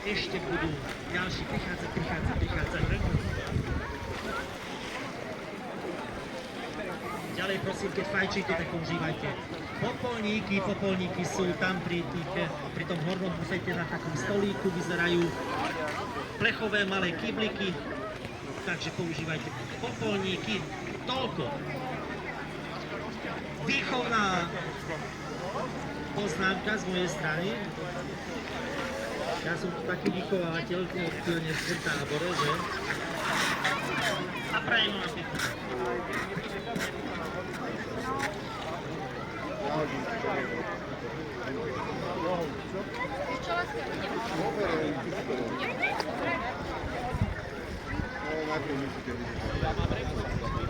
ešte budú ďalší prichádzať. Ďalej prosím, keď fajčíte, tak používajte popolníky sú tam pri tom hornom bufete na takom stolíku, vyzerajú plechové malé kybliky, takže používajte popolníky. Toľko. Výchovná poznámka z mojej strany. Ja som tu taký vychovávateľ v tábore, že? A prajem vám pekne. Čo vás idem? No, najprv musíte vidieť.